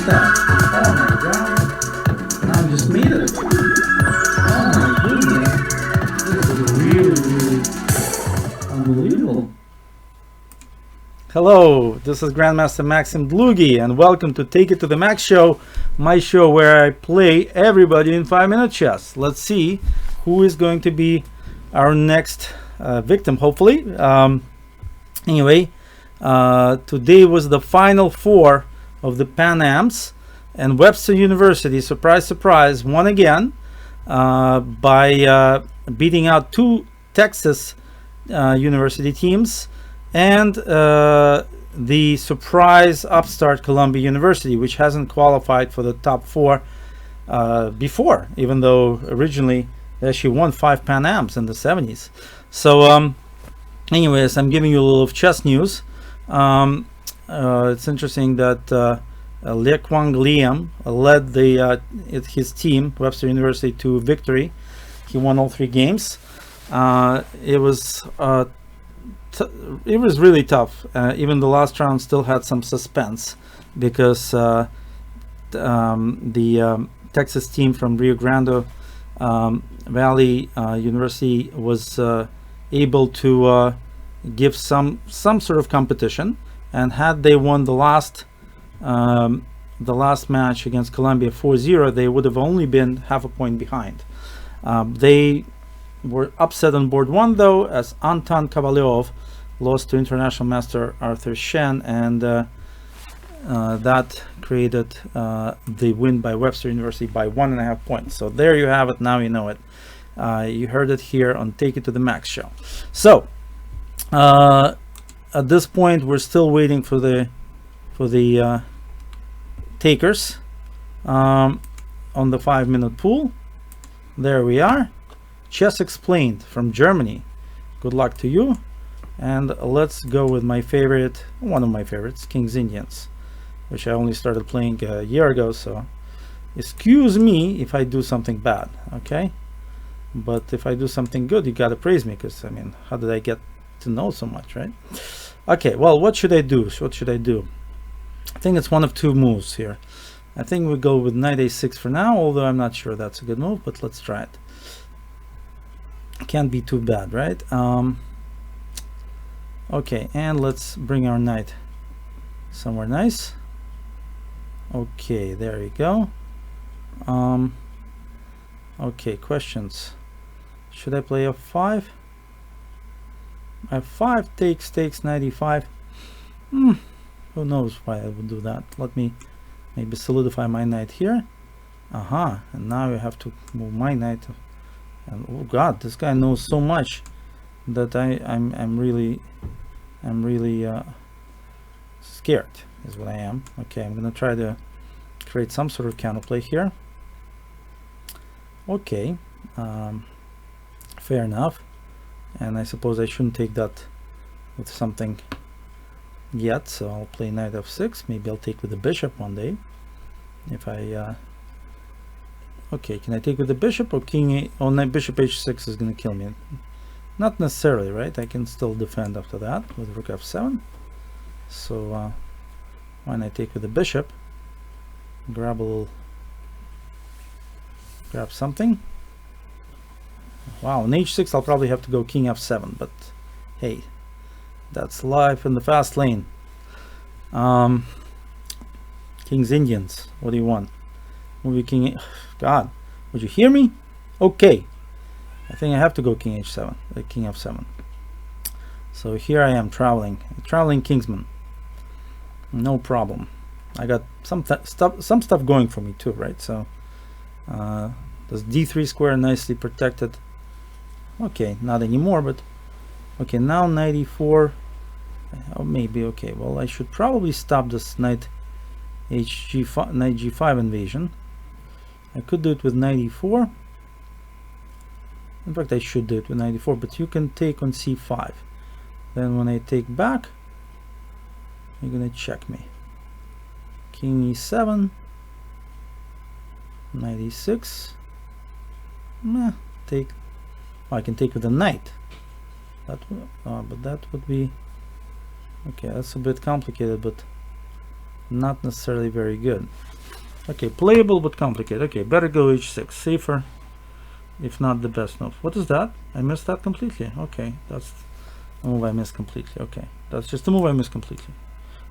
is that? Oh my god. Now I just made it. Oh my goodness. This is really unbelievable. Hello, this is Grandmaster Max Dlugy, and welcome to Take It to the Max show, my show where I play everybody in 5-minute chess. Let's see who is going to be our next victim, hopefully. Anyway, today was the final four of the Pan Ams, and Webster University, surprise, surprise, won again by beating out two Texas university teams and the surprise upstart Columbia University, which hasn't qualified for the top four before, even though originally they actually won 5 Pan Ams in the 70s. So anyways, I'm giving you a little chess news. It's interesting that Le Quang Liam led his team, Webster University, to victory. He won all 3 games. It was really tough. Even the last round still had some suspense because the Texas team from Rio Grande Valley University was able to give some sort of competition, and had they won the last match against Columbia 4-0, they would have only been half a point behind. They were upset on board 1 though, as Anton Kovalyov lost to international master Arthur Shen, and that created the win by Webster University by 1.5 points. So there you have it. Now you know it. You heard it here on Take It to the Max show. So at this point, we're still waiting for the takers on the 5-minute pool. There we are. Chess Explained from Germany. Good luck to you. And let's go with my favorite, one of my favorites, King's Indians, which I only started playing a year ago, so excuse me if I do something bad, okay? But if I do something good, you gotta praise me, because I mean, how did I get to know so much, right? Okay, well, what should I do? What should I do? I think it's one of 2 moves here. I think we go with knight a6 for now, although I'm not sure that's a good move, but let's try it. Can't be too bad, right? Okay, and let's bring our knight somewhere nice. Okay, there you go. Okay, questions. Should I play f5? f5 takes 95. Who knows why I would do that. Let me maybe solidify my knight here. And now I have to move my knight. And oh god, this guy knows so much that I'm really scared, is what I am. Okay, I'm gonna try to create some sort of counterplay here. Okay, fair enough. And I suppose I shouldn't take that with something yet, so I'll play knight f6. Maybe I'll take with the bishop one day if I okay, can I take with the bishop, or bishop h6 is gonna kill me? Not necessarily, right? I can still defend after that with rook f7. So why not take with the bishop, grab something. Wow, on h6 I'll probably have to go king f7, but hey, that's life in the fast lane. King's Indians, what do you want? Movie king. God, would you hear me? Okay, I think I have to go king h7, king f7. So here I am traveling Kingsman. No problem. I got some stuff going for me too, right? So this d3 square nicely protected. Okay, not anymore, but okay, now knight e4. Oh, maybe. Okay, well, I should probably stop this knight g5 invasion. I could do it with knight e4. In fact, I should do it with knight e4, but you can take on c5. Then when I take back, you're gonna check me. King e7, knight e6. Take. Oh, I can take with a knight. That would, but that would be okay. That's a bit complicated, but not necessarily very good. Okay, playable but complicated. Okay, better go h6, safer, if not the best move. What is that? I missed that completely. Okay, that's a move I missed completely. Okay, that's just a move I missed completely.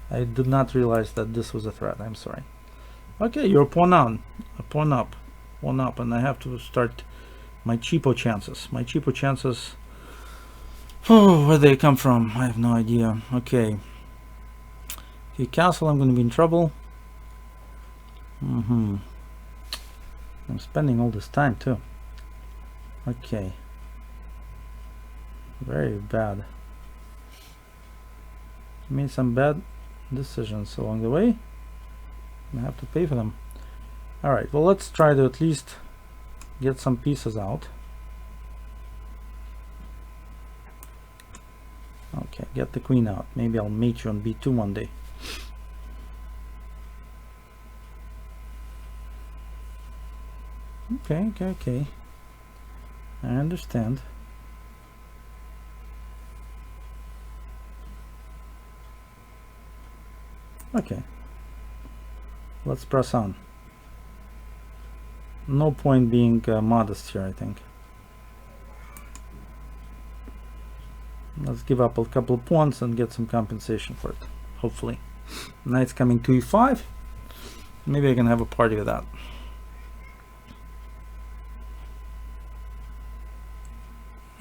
I did not realize that this was a threat. I'm sorry. Okay, you're pawn on, pawn up, and I have to start my cheapo chances. My cheapo chances. Oh, where they come from? I have no idea. Okay. Okay, castle. I'm going to be in trouble. I'm spending all this time too. Okay. Very bad. Made some bad decisions along the way. I have to pay for them. Alright, well, let's try to at least get some pieces out. Okay, get the queen out. Maybe I'll mate you on b2 one day. Okay. I understand. Okay. Let's press on. No point being modest here, I think. Let's give up a couple of pawns and get some compensation for it, hopefully. Knight's coming to e5. Maybe I can have a party with that.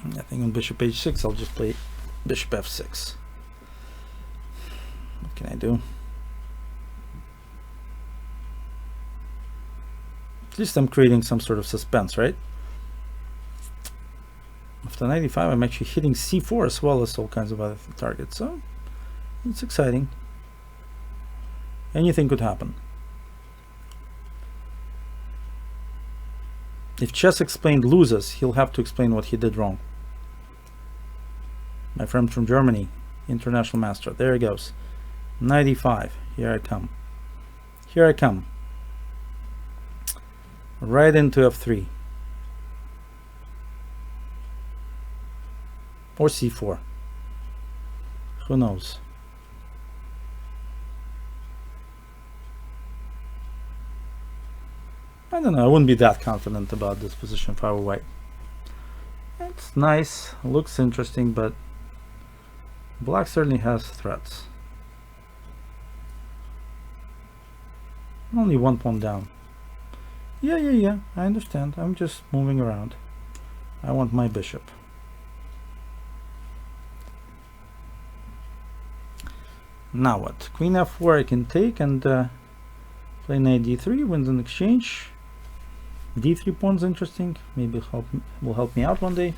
I think on bishop h6 I'll just play bishop f6. What can I do? At least I'm creating some sort of suspense, right? After knight e5 I'm actually hitting c4 as well as all kinds of other targets, so it's exciting. Anything could happen. If Chess Explained loses, he'll have to explain what he did wrong. My friend from Germany, international master. There he goes. Knight e5. Here I come. Here I come. Right into f3. Or c4. Who knows? I don't know. I wouldn't be that confident about this position if I were white. It's nice. Looks interesting, but black certainly has threats. Only one pawn down. Yeah. I understand. I'm just moving around. I want my bishop. Now what? Queen f4 I can take and play knight d3, wins an exchange. d3 pawn's interesting. Maybe will help me out one day.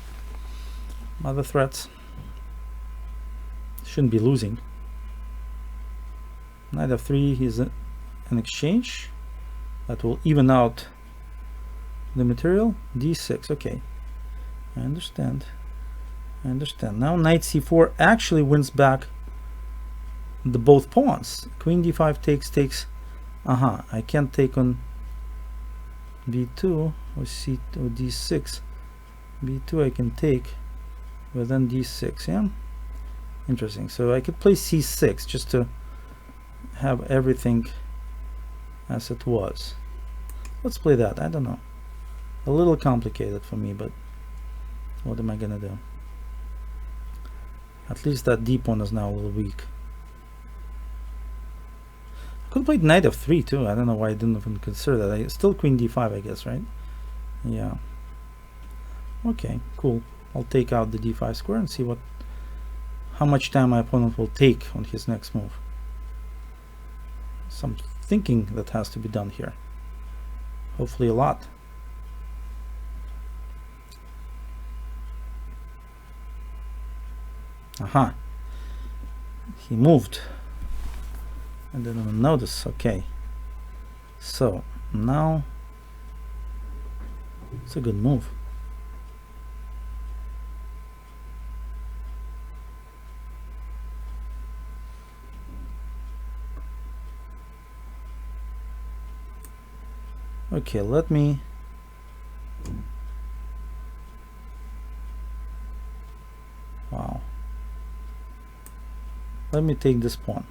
Other threats. Shouldn't be losing. Knight f3 is an exchange that will even out the material. d6. Okay, I understand. Now knight c4 actually wins back the both pawns. Queen d5 takes. I can't take on b2 or c or d6. b2 I can take, but then d6. Yeah, interesting. So I could play c6 just to have everything as it was. Let's play that. I don't know. A little complicated for me, but what am I gonna do? At least that d pawn is now a little weak. Could have played knight f3 too. I don't know why I didn't even consider that. Still queen d5, I guess, right? Yeah. Okay, cool. I'll take out the d5 square and see how much time my opponent will take on his next move. Some thinking that has to be done here. Hopefully a lot. He moved. I didn't even notice. Okay, so now it's a good move. Okay, let me take this pawn.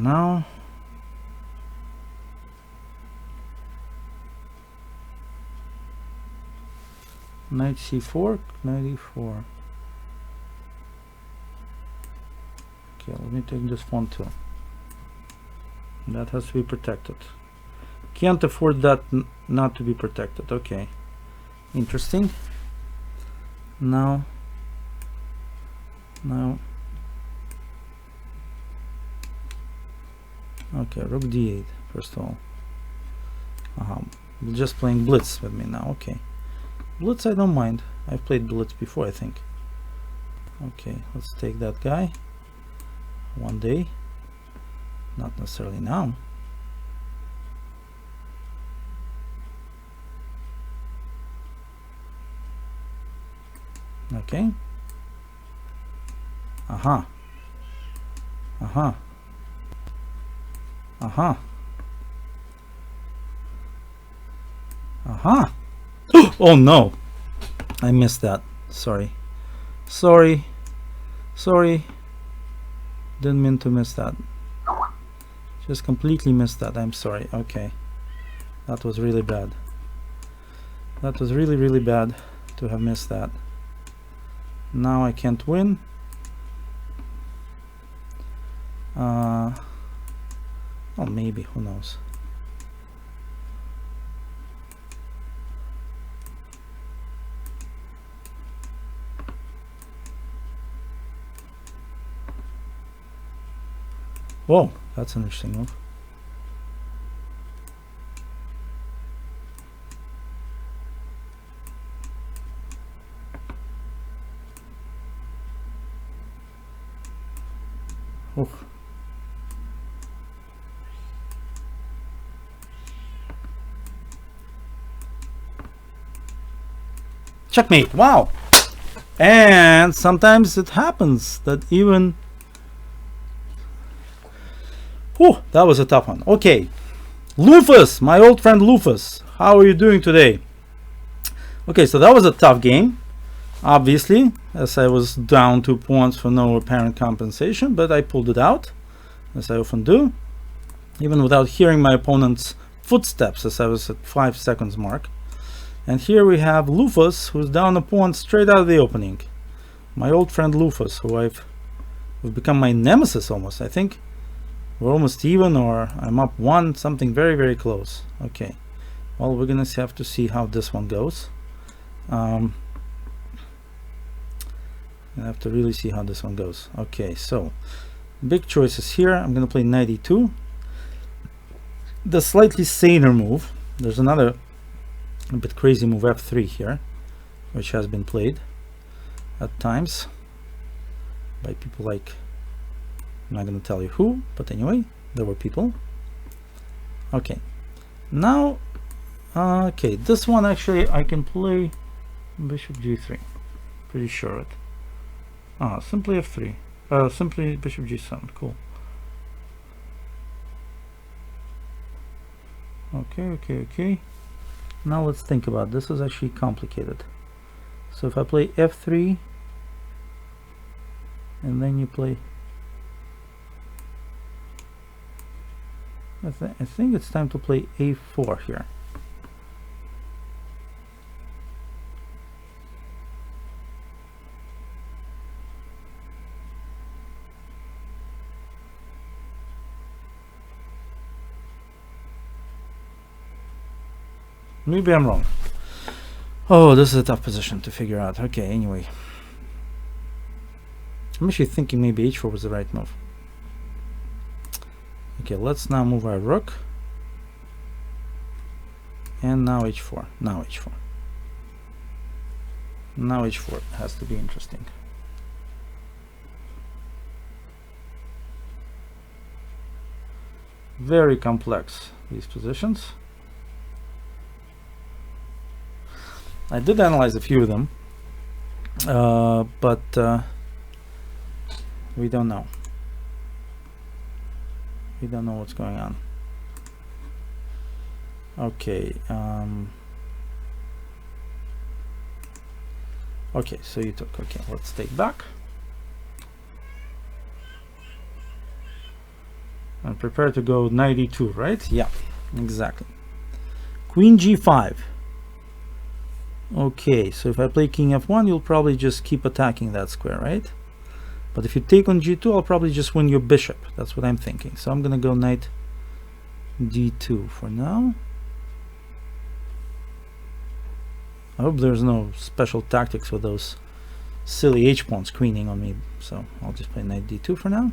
now knight c4, knight e4. Okay, let me take this one too. That has to be protected. Can't afford that not to be protected. Okay, interesting. Now okay, rook d8 first of all. Just playing blitz with me now. Okay, blitz I don't mind. I've played blitz before, I think. Okay, let's take that guy one day, not necessarily now. Okay. Aha. Aha. Aha. Aha. Oh no, I missed that. Sorry, sorry, sorry, didn't mean to miss that. Just completely missed that. I'm sorry. Okay, that was really bad. That was really, really bad to have missed that. Now I can't win. Well, maybe, who knows. Whoa, that's an interesting move. Oof. Checkmate. Wow. And sometimes it happens that even that was a tough one. Okay, Lufus, my old friend Lufus, how are you doing today? Okay, so that was a tough game, obviously, as I was down 2 points for no apparent compensation, but I pulled it out, as I often do, even without hearing my opponent's footsteps, as I was at 5 seconds mark. And here we have Lufus, who's down a pawn straight out of the opening. My old friend Lufus, who I've become my nemesis almost. I think we're almost even, or I'm up 1, something very, very close. Okay, well, we're gonna have to see how this one goes. I have to really see how this one goes. Okay, so big choices here. I'm gonna play knight e2. The slightly saner move. There's another a bit crazy move, f3 here, which has been played at times by people like, I'm not going to tell you who, but anyway, there were people. Okay, now okay, this one actually I can play bishop g3, pretty sure it. Simply f3, simply bishop g7. Cool. Okay. Now let's think about this. Is actually complicated. So if I play f3 and then you play, I think it's time to play a4 here. Maybe I'm wrong. Oh, this is a tough position to figure out. Okay, anyway. I'm actually thinking maybe h4 was the right move. Okay, let's now move our rook. And now h4. Now h4. Now h4 has to be interesting. Very complex, these positions. I did analyze a few of them, but we don't know. We don't know what's going on. Okay. Okay, so you took. Okay, let's take back. I'm prepared to go knight e2, right? Yeah, exactly. Queen g5. Okay, so if I play king f1, you'll probably just keep attacking that square, right? But if you take on g2, I'll probably just win your bishop. That's what I'm thinking. So I'm gonna go knight d2 for now. I hope there's no special tactics with those silly h-pawns queening on me. So I'll just play knight d2 for now.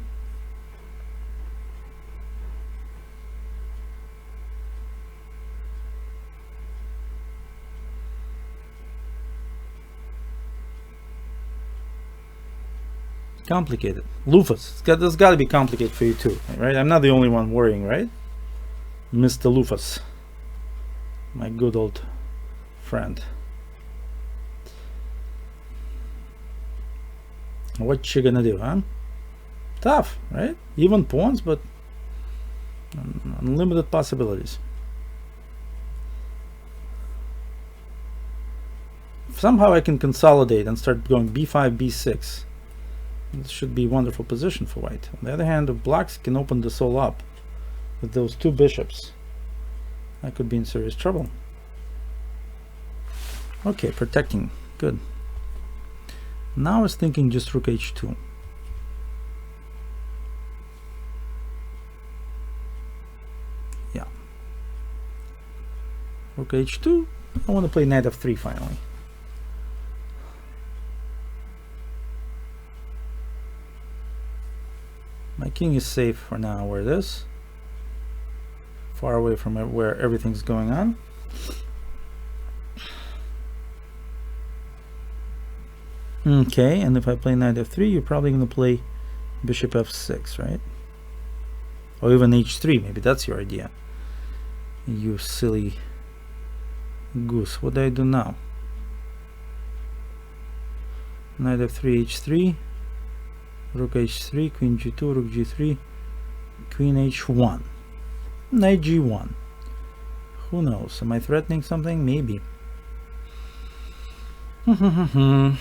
Complicated. Lufus. This got to be complicated for you too, right? I'm not the only one worrying, right? Mr. Lufus. My good old friend. What you gonna do, huh? Tough, right? Even pawns, but unlimited possibilities. Somehow I can consolidate and start going b5, b6. This should be a wonderful position for white. On the other hand, the blacks can open this all up with those two bishops. I could be in serious trouble. Okay, protecting. Good. Now I was thinking just rook h2. Yeah. Rook h2. I want to play knight f3 finally. My king is safe for now where it is. Far away from where everything's going on. Okay, and if I play knight f3, you're probably going to play bishop f6, right? Or even h3, maybe that's your idea. You silly goose. What do I do now? Knight f3, h3. Rook h3, queen g2, rook g3, queen h1, knight g1. Who knows? Am I threatening something? Maybe. Knight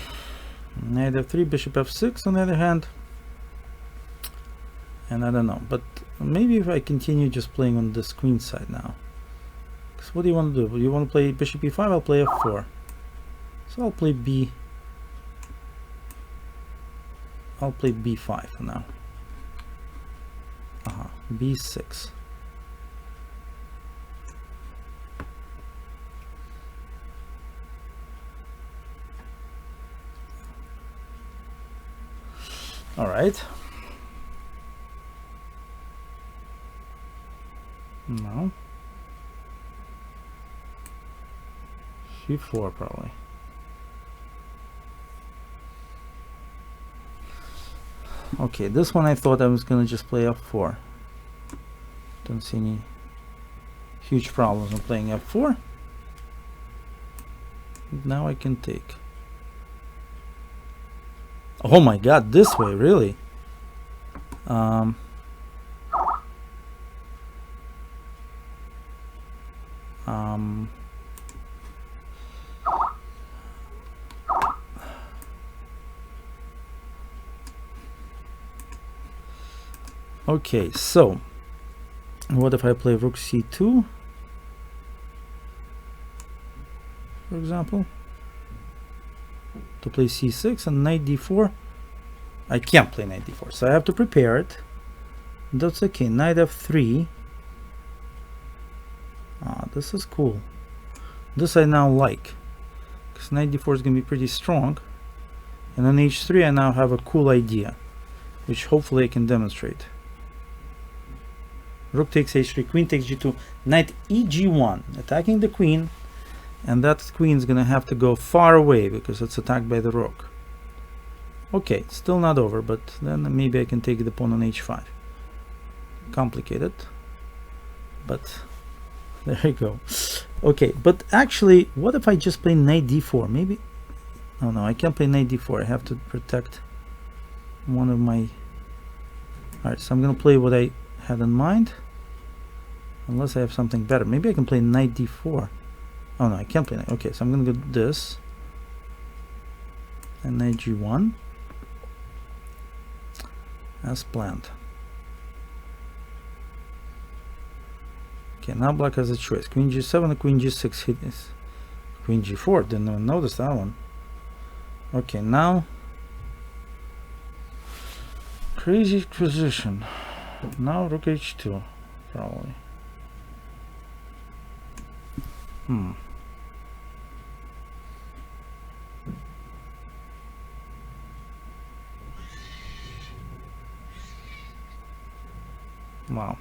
f3, bishop f6 on the other hand. And I don't know, but maybe if I continue just playing on this queen side now. Because what do you want to do? You want to play bishop e5? I'll play f4. So I'll play b5 for now. B6. All right. No. C4 probably. Okay, this one I thought I was gonna just play f4. Don't see any huge problems in playing f4. Now I can take. Oh my god, this way, really? Okay, so what if I play rook c2, for example, to play c6 and knight d4? I can't play knight d4, so I have to prepare it. That's okay. Knight f3. This is cool. This I now like, because knight d4 is going to be pretty strong. And on h3 I now have a cool idea, which hopefully I can demonstrate. Rook takes h3, queen takes g2, knight eg1, attacking the queen, and that queen is going to have to go far away because it's attacked by the rook. Okay, still not over, but then maybe I can take the pawn on h5. Complicated, but there you go. Okay, but actually, what if I just play knight d4? Maybe. Oh no, I can't play knight d4. I have to protect one of my. Alright, so I'm going to play what I had in mind, unless I have something better. Maybe I can play knight d4. Oh no, I can't play knight. Okay, so I'm gonna go this and knight g1 as planned. Okay, now black has a choice. Queen g7 or queen g6 hit this. Queen g4, didn't even notice that one. Okay, now crazy position. Now rook h2, probably. Wow.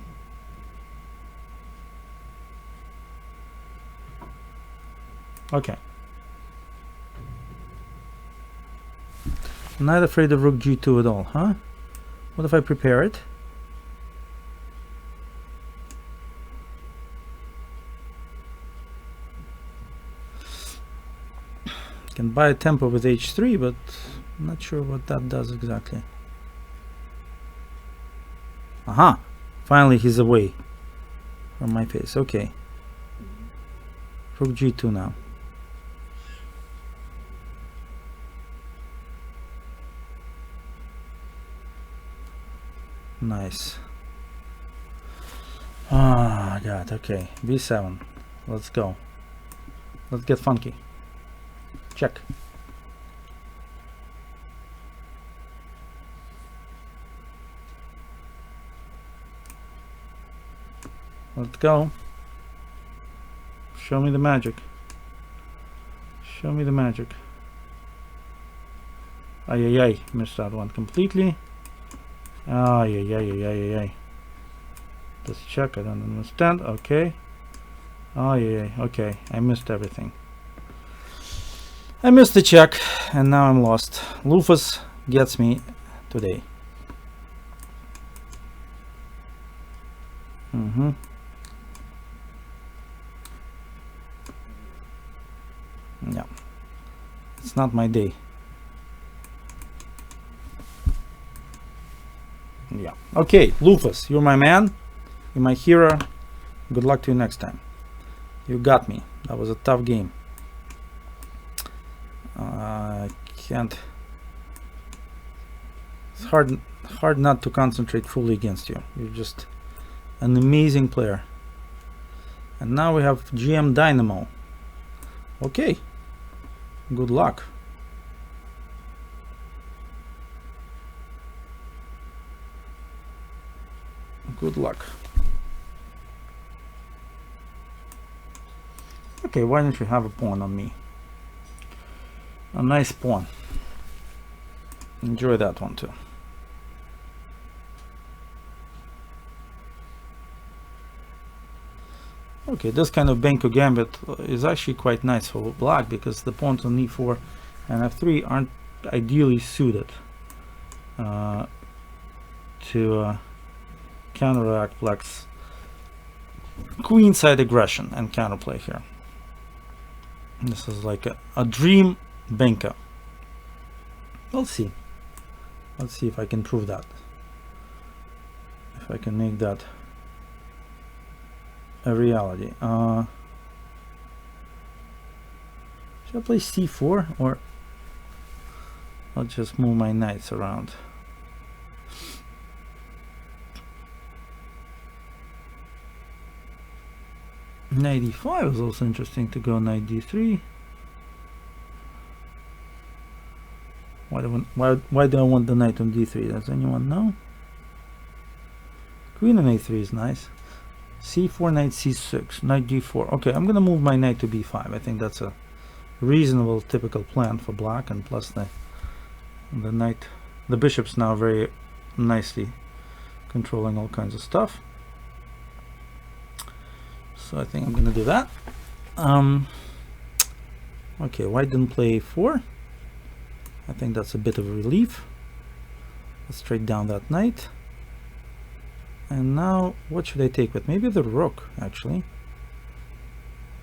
Okay. Not afraid of rook g2 at all, huh? What if I prepare it? Can buy a tempo with h3, but I'm not sure what that does exactly. Aha! Finally he's away from my face. Okay. Rook g2 now. Nice. Ah, God. Okay. b7. Let's go. Let's get funky. Check. Let's go. Show me the magic. Show me the magic. Ay, ay, ay. Missed that one completely. Ay, ay, ay, ay, ay, ay. Just check. I don't understand. Okay. Ay, ay, ay. Okay. I missed everything. I missed the check, and now I'm lost. Lufus gets me today. Yeah. It's not my day. Yeah. Okay, Lufus, you're my man. You're my hero. Good luck to you next time. You got me. That was a tough game. I can't. It's hard not to concentrate fully against you. You're just an amazing player. And now we have GM Dynamo. Okay. Good luck. Good luck. Okay, why don't you have a pawn on me? A nice pawn. Enjoy that one too. Okay, this kind of Benko gambit is actually quite nice for black because the pawns on e4 and f3 aren't ideally suited to counteract black's queenside aggression and counterplay here. This is like a dream Benko. We'll see. Let's see if I can prove that. If I can make that a reality. Should I play c4 or I'll just move my knights around? Knight e5 is also interesting to go knight d3. Why do I want the knight on d3? Does anyone know? Queen on a3 is nice. c4, knight c6, knight d4. Okay, I'm gonna move my knight to b5. I think that's a reasonable, typical plan for black, and plus the knight, the bishop's now very nicely controlling all kinds of stuff. So I think I'm gonna do that. Okay, white didn't play a4. I think that's a bit of a relief. Let's trade down that knight. And now, what should I take with? Maybe the rook, actually.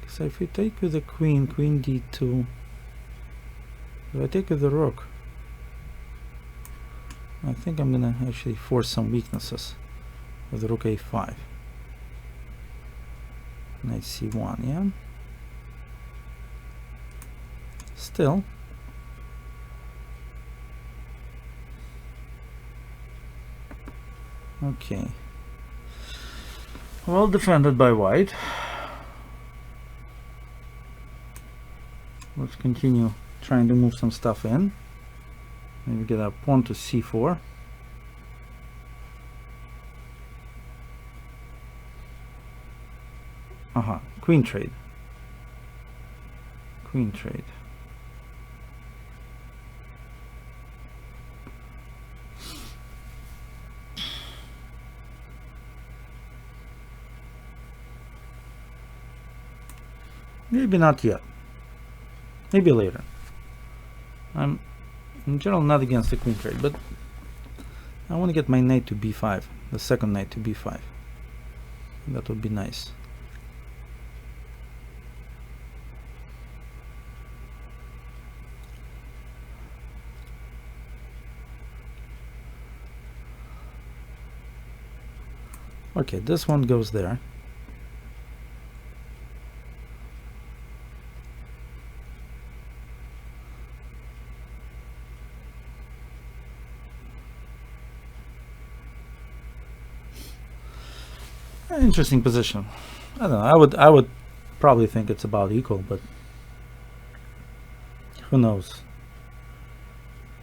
Because if you take with the queen, queen d2. If I take with the rook, I think I'm gonna actually force some weaknesses with the rook a5. Knight c1, yeah. Still. Okay. Well defended by white. Let's continue trying to move some stuff in. Maybe get our pawn to c4. Queen trade. Queen trade. Maybe not yet. Maybe later. I'm in general not against the queen trade, but I want to get my knight to b5, the second knight to b5. That would be nice. Okay, this one goes there. Interesting position. I don't know. I would probably think it's about equal, but who knows?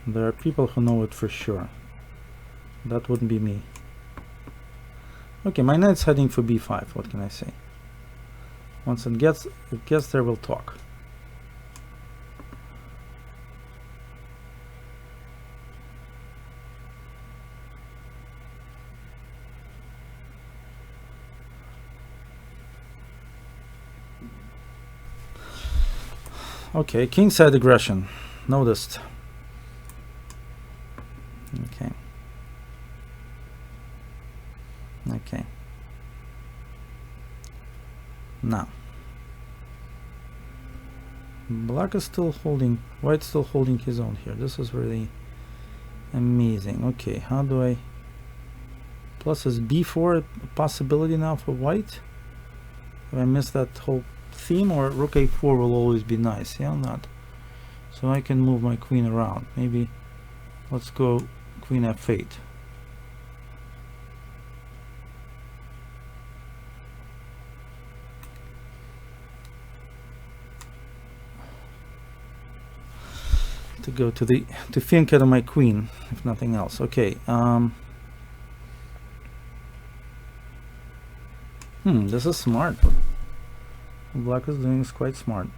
There are people who know it for sure. That wouldn't be me. Okay, my knight's heading for b5. What can I say? Once it gets there, we'll talk. Okay, kingside aggression. Noticed. Okay. Okay. Now. Black is still holding, white's still holding his own here. This is really amazing. Okay, how do I... Plus is b4 a possibility now for white? Have I missed that whole theme, or rook a4 will always be nice? Yeah, not. So I can move my queen around. Maybe let's go queen f8. To go to flank out of my queen, if nothing else. Okay. This is smart. What black is doing is quite smart.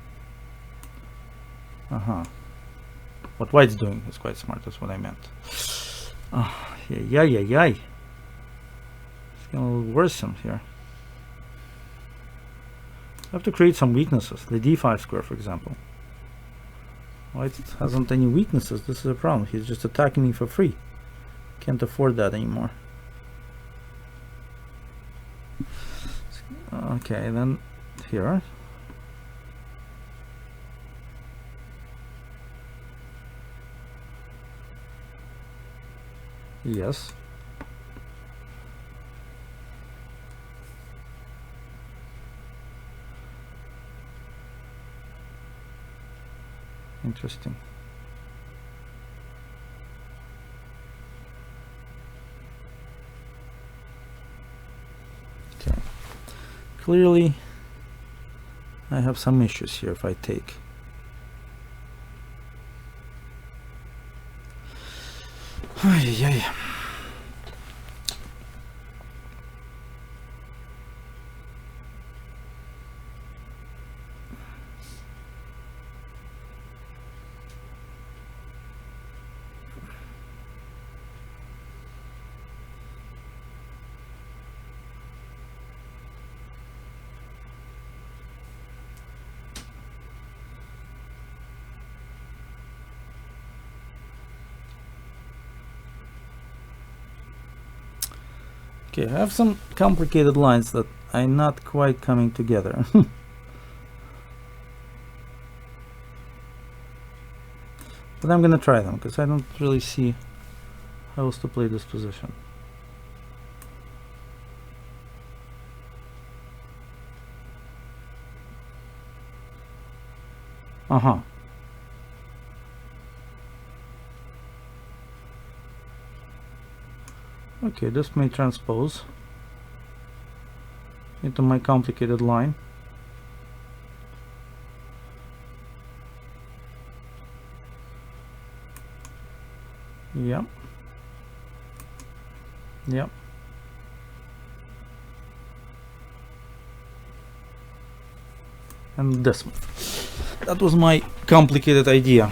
What white's doing is quite smart. That's what I meant. Yeah. It's getting a little worrisome here. I have to create some weaknesses. The d5 square, for example. White hasn't any weaknesses. This is a problem. He's just attacking me for free. Can't afford that anymore. Okay, then here. Yes. Interesting. Okay. Clearly, I have some issues here if I take. Ay. Okay, I have some complicated lines that are not quite coming together. But I'm gonna try them because I don't really see how else to play this position. Okay, this may transpose. into my complicated line. Yep. Yep. And this one. That was my complicated idea.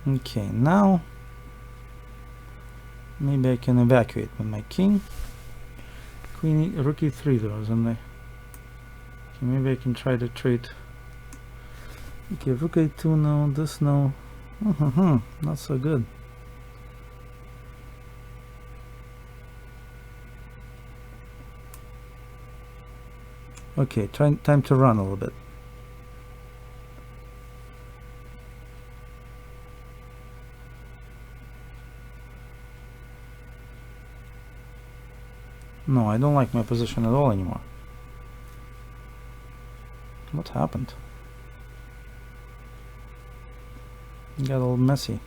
Okay, now maybe I can evacuate with my king. Queen, rook e3 though, isn't there? Okay, maybe I can try to trade. Okay, rook a2, no, this no. Not so good. Okay, time to run a little bit. No, I don't like my position at all anymore. What happened? It got a little messy.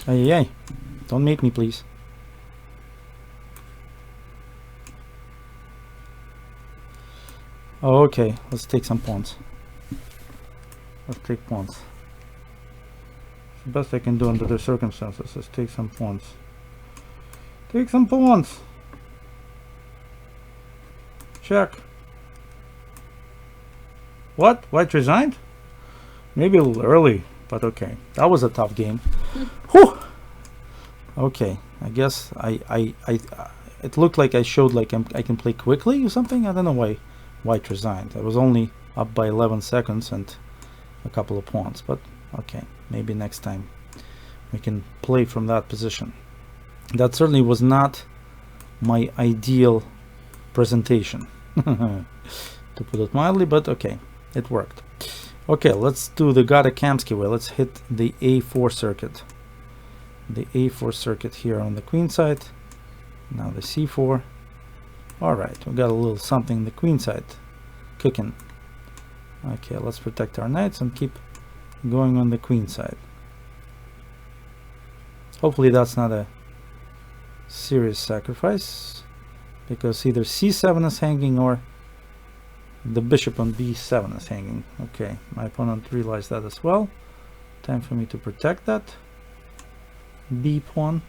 Hey, don't make me, please. Okay, let's take some pawns. Let's take pawns. The best I can do under the circumstances is take some pawns. Take some pawns. Check. What? White resigned? Maybe a little early, but okay. That was a tough game. Whew. Okay, I guess it looked like I showed like I can play quickly or something. I don't know why White resigned. I was only up by 11 seconds and a couple of pawns, but okay, maybe next time we can play from that position. That certainly was not my ideal presentation, to put it mildly, but okay, it worked. Okay, let's do the Gadakamsky way. Let's hit the A4 circuit. The A4 circuit here on the queen side. Now the C4. Alright, we got a little something in the queen side cooking. Okay, let's protect our knights and keep going on the queen side. Hopefully that's not a serious sacrifice, because either C7 is hanging or the bishop on B7 is hanging. Okay, my opponent realized that as well. Time for me to protect that B pawn.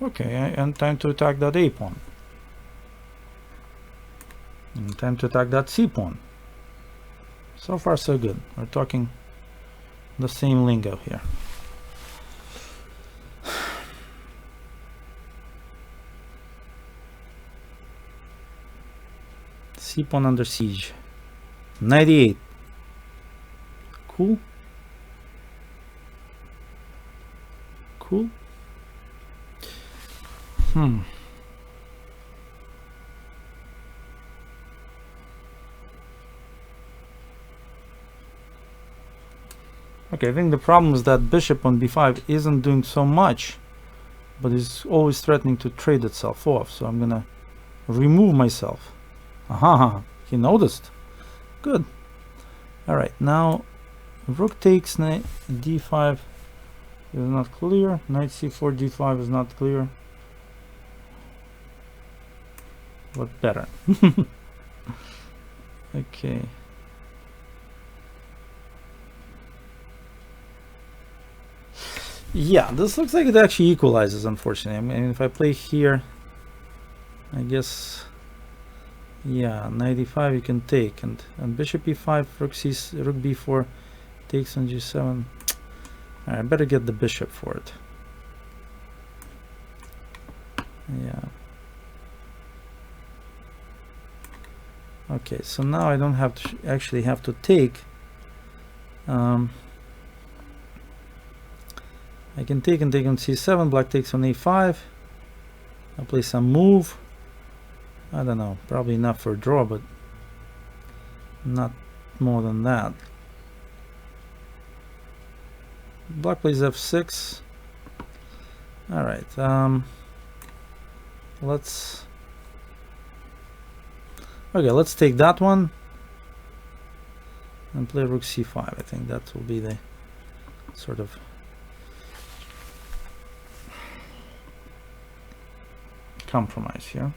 Okay, and time to attack that A pawn. And time to attack that C pawn. So far so good. We're talking the same lingo here. C pawn under siege. 98. Cool. Cool. Okay, I think the problem is that bishop on b5 isn't doing so much, but is always threatening to trade itself off. So I'm gonna remove myself. Aha, he noticed. Good. All right, now rook takes knight d5 is not clear. Knight c4 d5 is not clear. What better? Okay. Yeah, this looks like it actually equalizes, unfortunately. I mean, if I play here, I guess, yeah, knight e5 you can take, and bishop e5, rook b4 takes on g7. I better get the bishop for it. Yeah. Okay, so now I don't have to actually have to take. I can take and take on c7. Black takes on a5. I'll play some move. I don't know, probably enough for a draw, but not more than that. Black plays f6. All right. Let's take that one and play rook c5. I think that will be the sort of compromise here.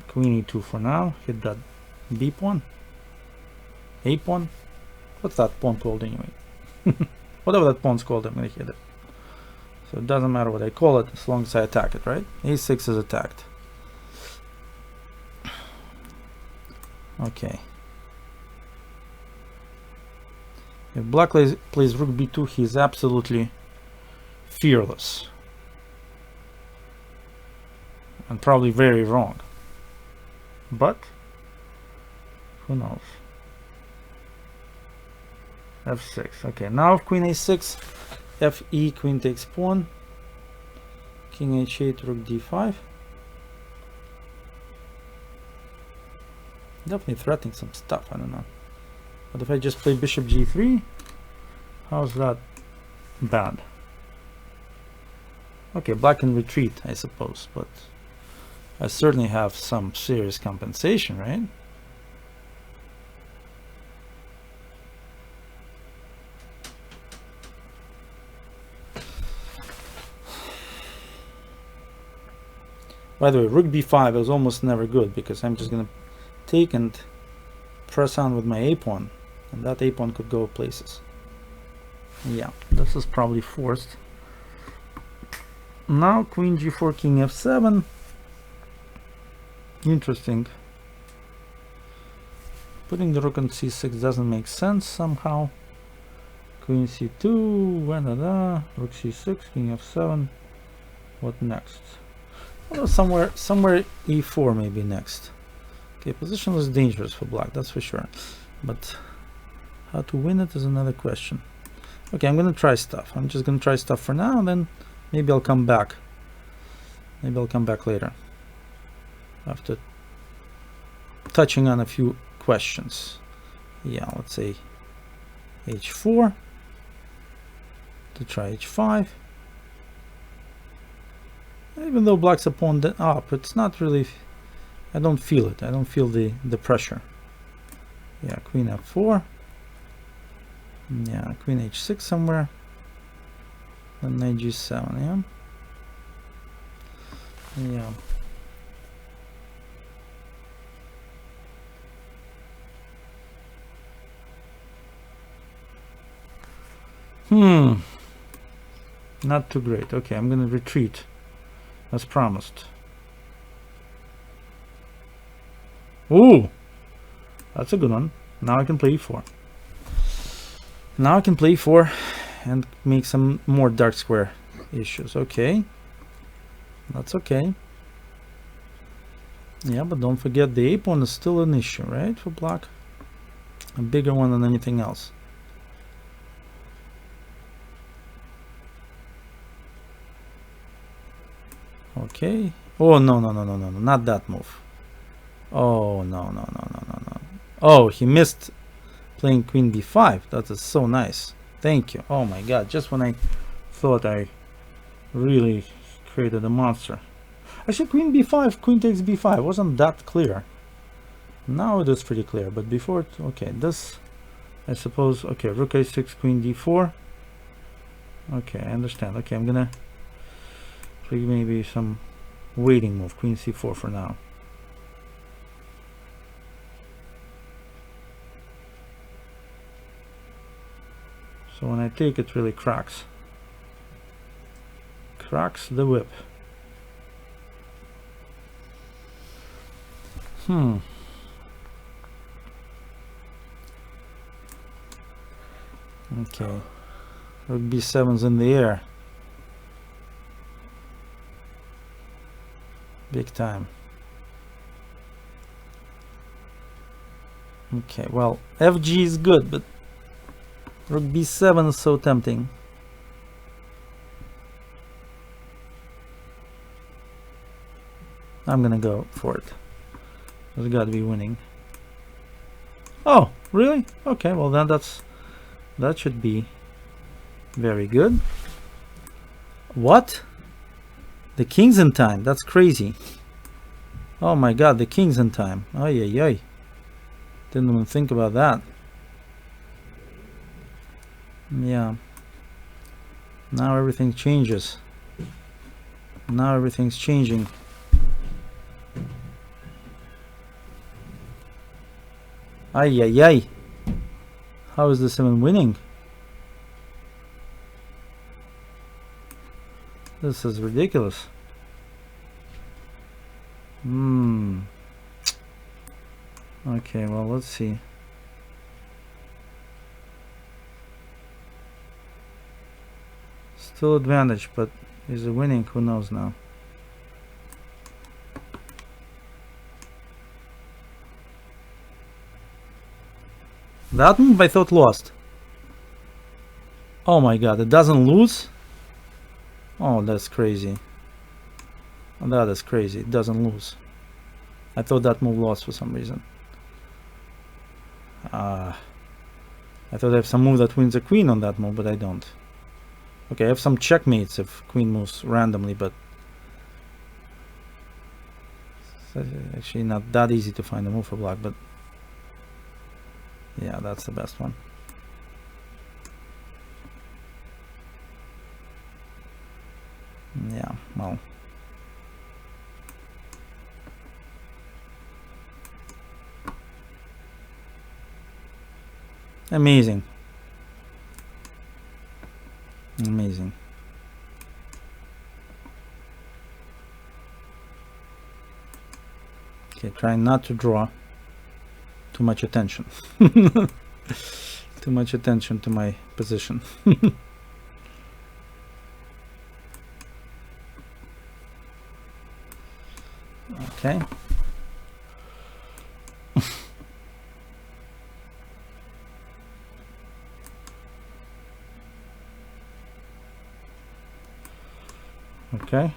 Queen e2 for now. Hit that b pawn, a pawn. What's that pawn called anyway? Whatever that pawn's called, I'm gonna hit it. So it doesn't matter what I call it as long as I attack it, right? a6 is attacked. Okay. If black plays rook b2, he's absolutely fearless. And probably very wrong. But who knows? f6. Okay, now if queen a6, fe, queen takes pawn, king h8, rook d5. Definitely threatening some stuff, I don't know. But if I just play bishop g3, how's that bad? Okay, black can retreat, I suppose, but I certainly have some serious compensation, right? By the way, rook b5 is almost never good because I'm just going to take and press on with my a pawn, and that a pawn could go places. Yeah, this is probably forced. Now queen g4, king f7. Interesting. Putting the rook on c6 doesn't make sense somehow. Queen c2, rook c6, king f7. What next? Well, somewhere e4 maybe next. Okay, position was dangerous for black, that's for sure. But how to win it is another question. Okay, I'm gonna try stuff. I'm just gonna try stuff for now, and then maybe I'll come back. Maybe I'll come back later after touching on a few questions. Yeah, let's say h4 to try h5. Even though black's a pawn up, it's not really, I don't feel it. I don't feel the pressure. Yeah, queen f4. Yeah, queen h6 somewhere. Then knight g7, yeah. Yeah. Not too great. Okay, I'm gonna retreat as promised. Ooh, that's a good one. Now I can play e4. Now I can play e4 and make some more dark square issues. Okay, that's okay. Yeah, but don't forget the a pawn is still an issue, right, for black? A bigger one than anything else. Okay. Oh, no, not that move. Oh, no. Oh, he missed playing queen b5. That is so nice. Thank you. Oh my god, just when I thought I really created a monster. Actually, queen b5, queen takes b5 wasn't that clear. Now it is pretty clear, but before, okay, this, I suppose, okay, rook a6, queen d4. Okay, I understand. Okay, I'm gonna play maybe some waiting move, queen c4 for now. So when I take it, really cracks the whip. Okay, rook b7's in the air. Big time. Okay, well, FG is good, but Rook B7 is so tempting. I'm gonna go for it. There's gotta be winning. Oh, really? Okay, well then that should be very good. What? The king's in time. That's crazy. Oh my god, the king's in time. Ay ay ay. Didn't even think about that. Yeah. Now everything changes. Now everything's changing. Ay ay ay. How is this even winning? This is ridiculous. Okay, well, let's see. Still advantage, but is it winning? Who knows now? That move I thought lost. Oh my god, it doesn't lose? Oh, that's crazy. That is crazy. It doesn't lose. I thought that move lost for some reason. I thought I have some move that wins a queen on that move, but I don't. Okay, I have some checkmates if queen moves randomly, but it's actually not that easy to find a move for black, but yeah, that's the best one. Yeah, well. Amazing. Amazing. Okay, trying not to draw too much attention. Too much attention to my position. Okay. Okay.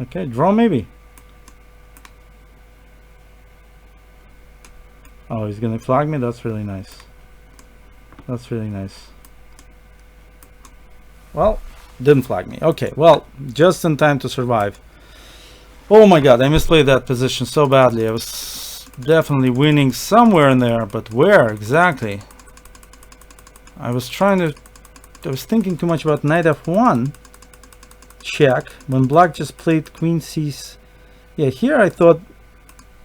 Okay, draw maybe. Oh, he's gonna flag me? That's really nice. That's really nice. Well, didn't flag me. Okay, well, just in time to survive. Oh my god, I misplayed that position so badly. I was definitely winning somewhere in there, but where exactly? I was thinking too much about knight f1 check when black just played queen c6. Yeah, here I thought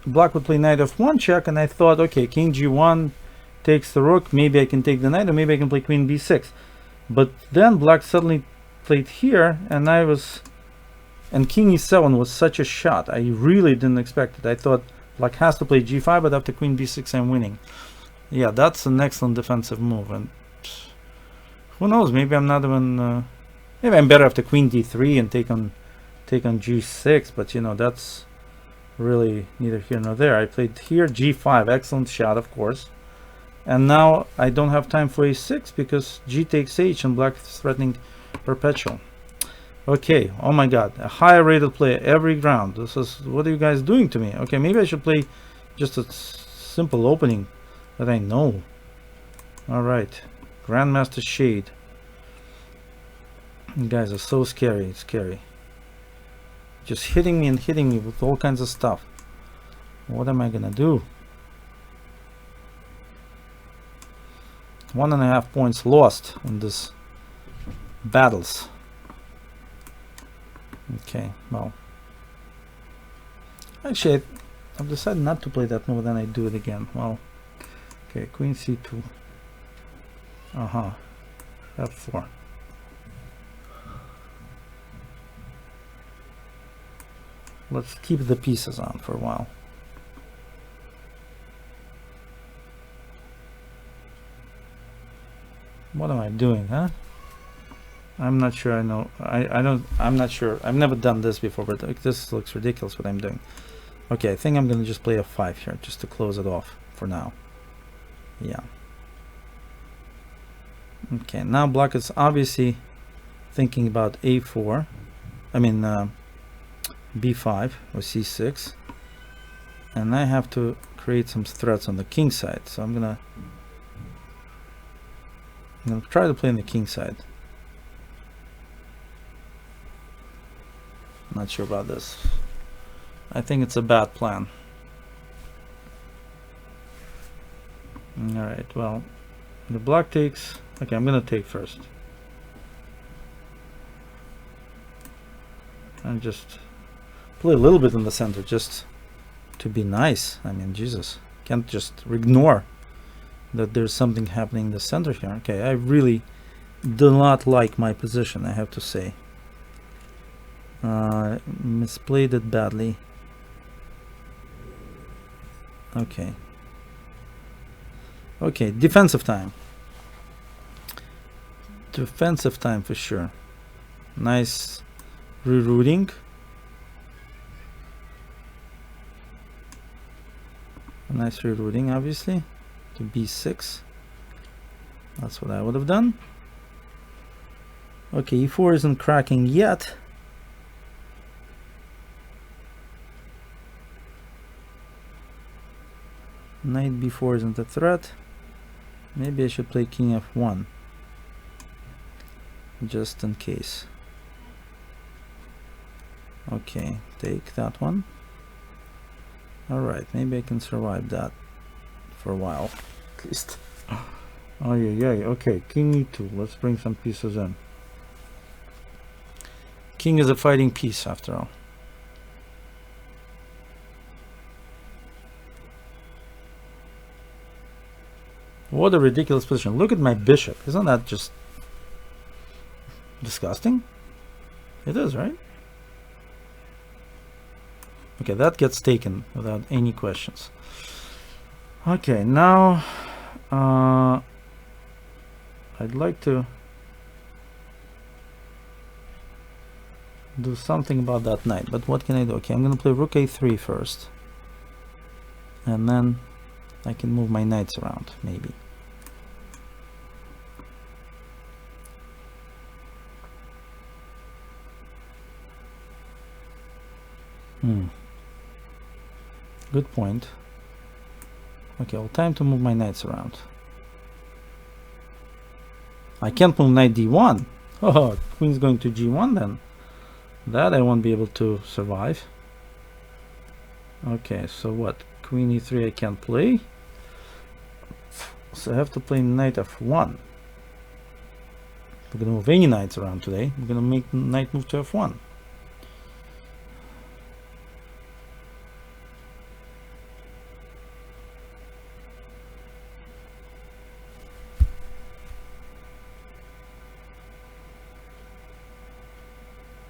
black would play knight f1 check, and I thought, okay, king g1 takes the rook, maybe I can take the knight, or maybe I can play queen b6. But then black suddenly played here, and king e7 was such a shot. I really didn't expect it. I thought black has to play g5, but after queen b6 I'm winning. Yeah, that's an excellent defensive move, and who knows, maybe I'm not even maybe I'm better after queen d3 and take on g6, but you know, that's really neither here nor there. I played here g5, excellent shot, of course, and now I don't have time for a6 because g takes h and black is threatening perpetual. Okay, oh my god, a higher rated player every round. This is, what are you guys doing to me? Okay, maybe I should play just a simple opening that I know. All right, Grandmaster Shade. You guys are so scary, scary. Just hitting me and hitting me with all kinds of stuff. What am I gonna do? 1.5 points lost in this battles. Okay, well, actually I've decided not to play that move, then I do it again. Well, okay, queen c2. F4. Let's keep the pieces on for a while. What am I doing, huh? I'm not sure I know. I'm not sure. I've never done this before, but this looks ridiculous what I'm doing. Okay, I think I'm gonna just play f5 here, just to close it off for now. Yeah. Okay, now black is obviously thinking about a4. I mean, b5 or c6. And I have to create some threats on the king side. So I'm gonna try to play on the king side. Not sure about this. I think it's a bad plan. Alright, well, the black takes. Okay, I'm gonna take first. And just play a little bit in the center, just to be nice. I mean, Jesus, can't just ignore that there's something happening in the center here. Okay, I really do not like my position, I have to say. Misplayed it badly. Okay. Okay, defensive time. Defensive time for sure. Nice rerouting. Nice rerouting, obviously, to b6. That's what I would have done. Okay, e4 isn't cracking yet. Knight b4 isn't a threat. Maybe I should play king f1 just in case. Okay, take that one. Alright, maybe I can survive that for a while at least. Oh yeah, okay, king e2. Let's bring some pieces in. King is a fighting piece after all. What a ridiculous position. Look at my bishop. Isn't that just disgusting? It is, right? Okay, that gets taken without any questions. Okay, now I'd like to do something about that knight, but what can I do? Okay, I'm gonna play rook a3 first, and then I can move my knights around, maybe. Good point. Okay, well, time to move my knights around. I can't move knight d1. Oh, queen's going to g1 then. That I won't be able to survive. Okay, so what? Queen e3 I can't play. So I have to play knight f1. If we're gonna move any knights around today, we're gonna make knight move to f1.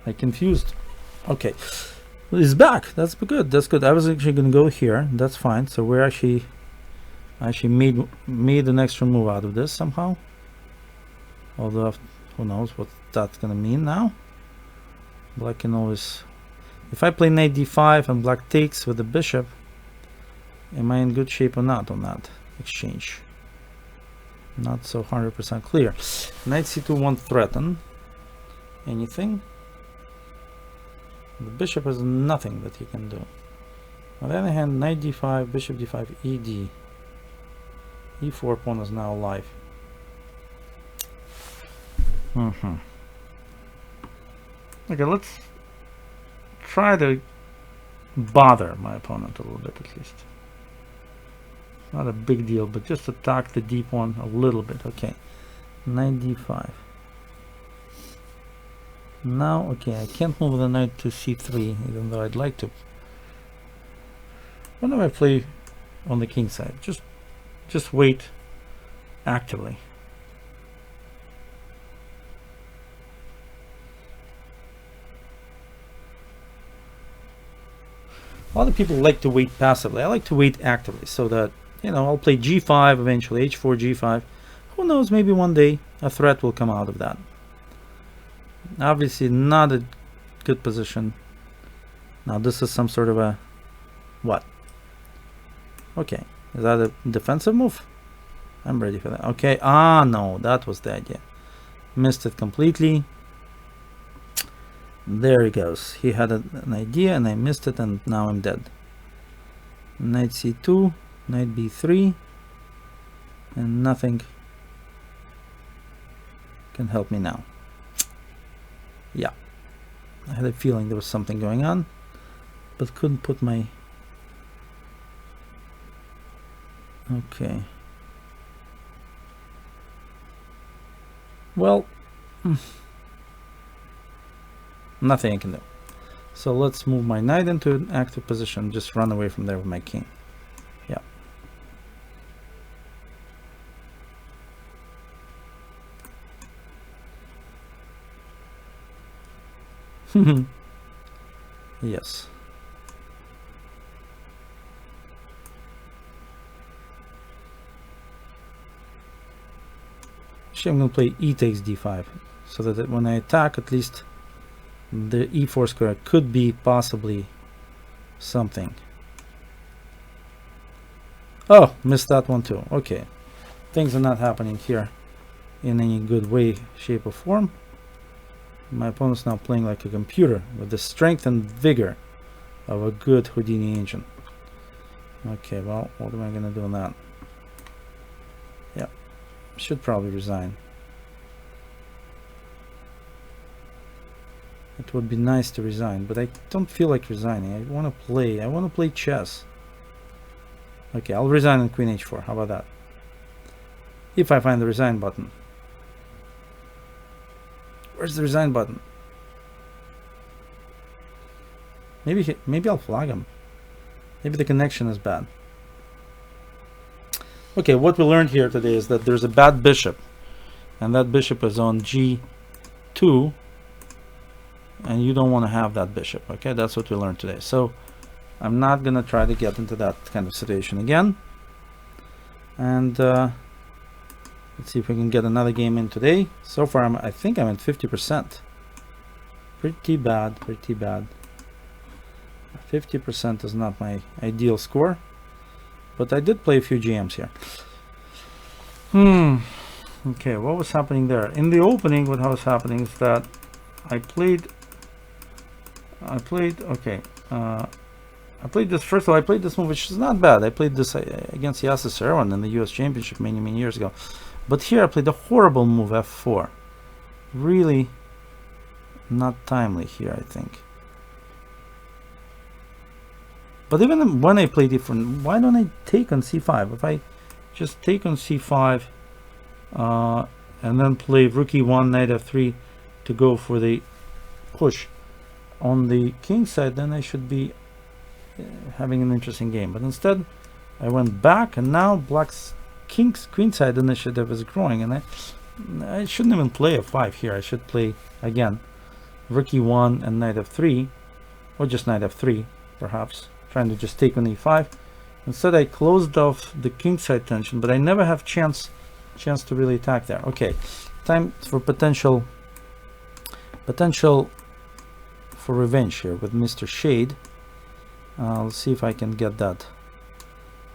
I confused. Okay, well, he's back. That's good. That's good. I was actually gonna go here. That's fine. So we're actually made an extra move out of this somehow. Although who knows what that's gonna mean now. Black can always, if I play knight d5 and black takes with the bishop, am I in good shape or not on that exchange? Not so 100% clear. Knight c2 won't threaten anything. The bishop has nothing that he can do. On the other hand, knight d5, bishop d5, ed. e4 pawn is now alive. Okay, let's try to bother my opponent a little bit at least. Not a big deal, but just attack the d pawn a little bit. Okay, knight d5. Now, okay, I can't move the knight to c3, even though I'd like to. What do I play on the king side? Just wait actively. A lot of people like to wait passively. I like to wait actively, so that, you know, I'll play g5 eventually, h4, g5. Who knows, maybe one day a threat will come out of that. Obviously not a good position. Now this is some sort of a what? Okay, is that a defensive move? I'm ready for that. Okay, no, that was the idea. Missed it completely. There he goes. He had an idea and I missed it, and now I'm dead. Knight c2, knight b3, and nothing can help me now. Yeah, I had a feeling there was something going on, but couldn't put my... Okay. Well, nothing I can do. So let's move my knight into an active position, just run away from there with my king. Yeah. Yes. Actually, I'm going to play e takes d5, so that when I attack, at least the e4 square could be possibly something. Oh, missed that one too. Okay, things are not happening here in any good way, shape, or form. My opponent's now playing like a computer with the strength and vigor of a good Houdini engine. Okay, well, what am I going to do on that? Yeah, should probably resign. It would be nice to resign, but I don't feel like resigning. I want to play chess. Okay, I'll resign on queen h4. How about that? If I find the resign button. Where's the resign button? Maybe I'll flag him. Maybe the connection is bad. Okay, what we learned here today is that there's a bad bishop, and that bishop is on g2, and you don't want to have that bishop. Okay, that's what we learned today. So I'm not gonna try to get into that kind of situation again. And let's see if we can get another game in today. So far I think I'm at 50%. Pretty bad, pretty bad. 50% is not my ideal score, but I did play a few GMs here. Okay, what was happening there? In the opening, what was happening is that I played this. First of all, I played this move, which is not bad. I played this against Yasser Seirawan in the US Championship many years ago. But here I played a horrible move, f4. Really not timely here, I think. But even when I play different, why don't I take on c5? If I just take on c5 and then play rook e1, knight f3 to go for the push on the king side, then I should be having an interesting game. But instead I went back, and now black's queen side initiative is growing, and I shouldn't even play f5 here. I should play again rook e1 and knight f3, or just knight f3 perhaps, trying to just take on e5. Instead I closed off the king side tension, but I never have chance to really attack there. Okay, time for potential for revenge here with Mr. Shade. Let's see if I can get that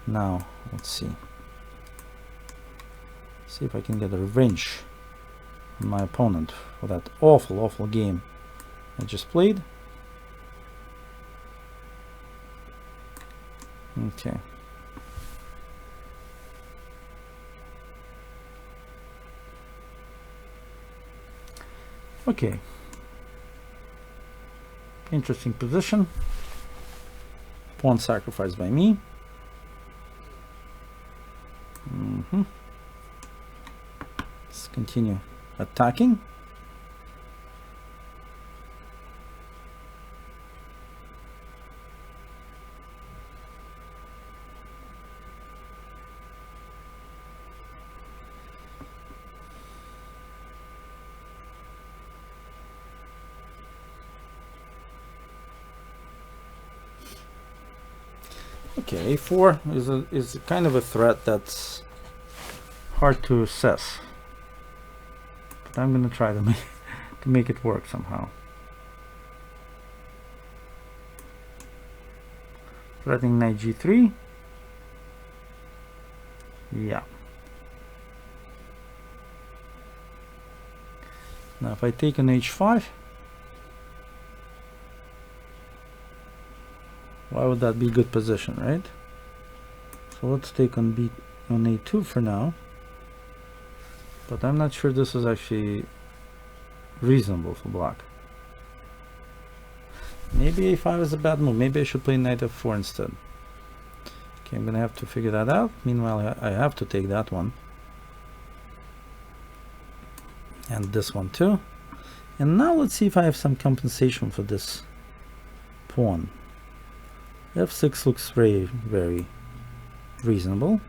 now. Let's see if I can get a revenge on my opponent for that awful game I just played. Okay. Okay. Interesting position. Pawn sacrificed by me. Let's continue attacking. Okay, a4 is a kind of a threat that's hard to assess. but I'm gonna try to make it work somehow. Threatening knight g3. Yeah. Now if I take an h5, why would that be a good position, right? So let's take on a2 for now. But I'm not sure this is actually reasonable for black. Maybe a5 is a bad move. Maybe I should play knight f4 instead. Okay, I'm gonna have to figure that out. Meanwhile, I have to take that one. And this one too. And now let's see if I have some compensation for this pawn. f6 looks very, very reasonable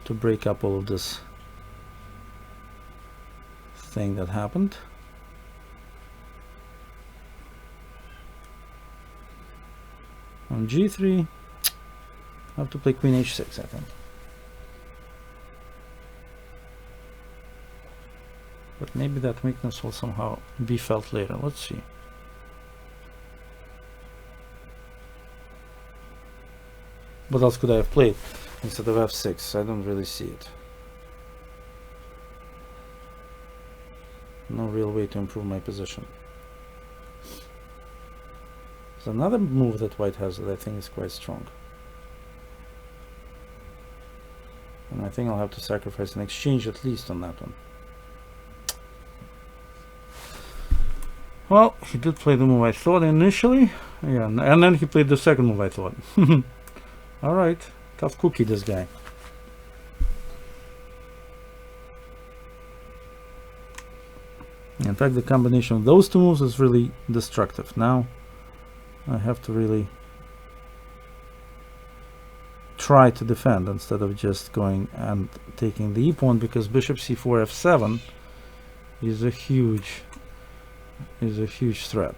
to break up all of this thing that happened. On g3, I have to play queen h6, I think. But maybe that weakness will somehow be felt later. Let's see. What else could I have played instead of f6? I don't really see it. No real way to improve my position. There's another move that white has that I think is quite strong. And I think I'll have to sacrifice an exchange at least on that one. Well, he did play the move I thought initially. Yeah, and then he played the second move I thought. Alright, tough cookie this guy. In fact, the combination of those two moves is really destructive. Now I have to really try to defend instead of just going and taking the e-pawn, because bishop c4 f7 is a huge threat.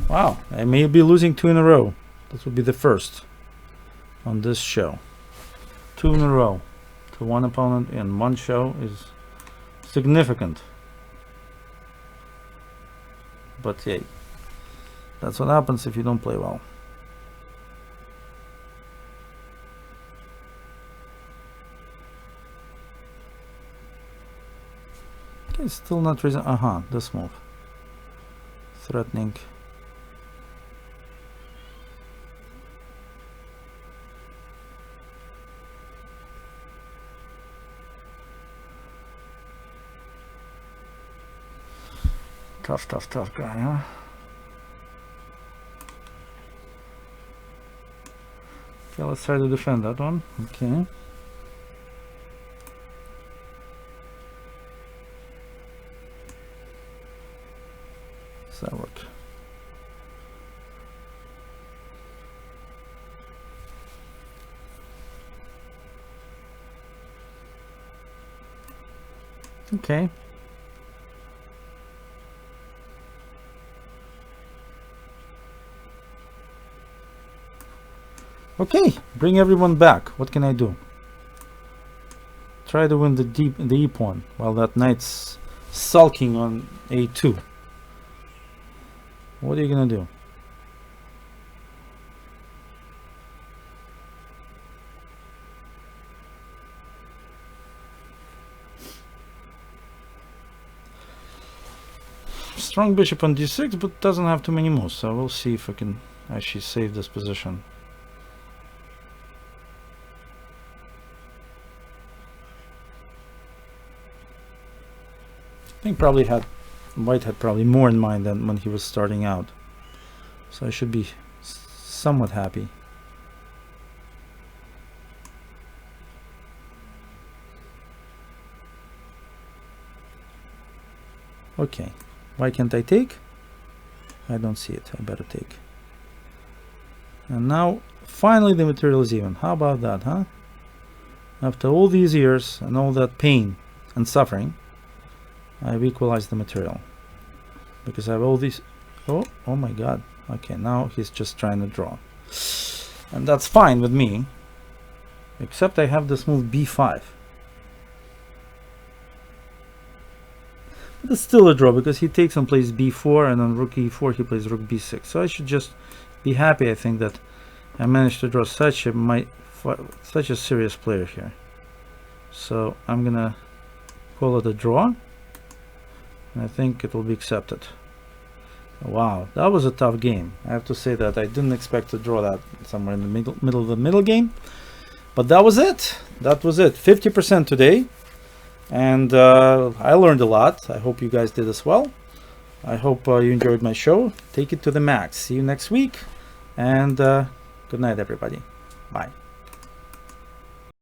Wow, I may be losing 2 in a row. This would be the first on this show. 2 in a row to one opponent in one show is significant. But hey, that's what happens if you don't play well. Okay, still not reason. This move. Threatening. Tough guy, huh? Okay, let's try to defend that one. Okay. Does that work? Okay. Okay, bring everyone back. What can I do? Try to win the e-pawn while that knight's sulking on a2. What are you gonna do? Strong bishop on d6, but doesn't have too many moves, so we'll see if I can actually save this position. I think White had probably more in mind than when he was starting out, so I should be somewhat happy. Okay, why can't I take? I don't see it. I better take. And now finally the material is even. How about that, huh? After all these years and all that pain and suffering, I've equalized the material, because I have all these. Oh my god. Okay, now he's just trying to draw. And that's fine with me. Except I have this move b5. But it's still a draw because he takes and plays b4, and on rook e4 he plays rook b6. So I should just be happy, I think, that I managed to draw such a serious player here. So I'm gonna call it a draw, and I think it will be accepted. Wow, that was a tough game. I have to say that I didn't expect to draw that somewhere in the middle of the middle game. But that was it. That was it. 50% today. And I learned a lot. I hope you guys did as well. I hope you enjoyed my show. Take it to the max. See you next week. And good night, everybody. Bye.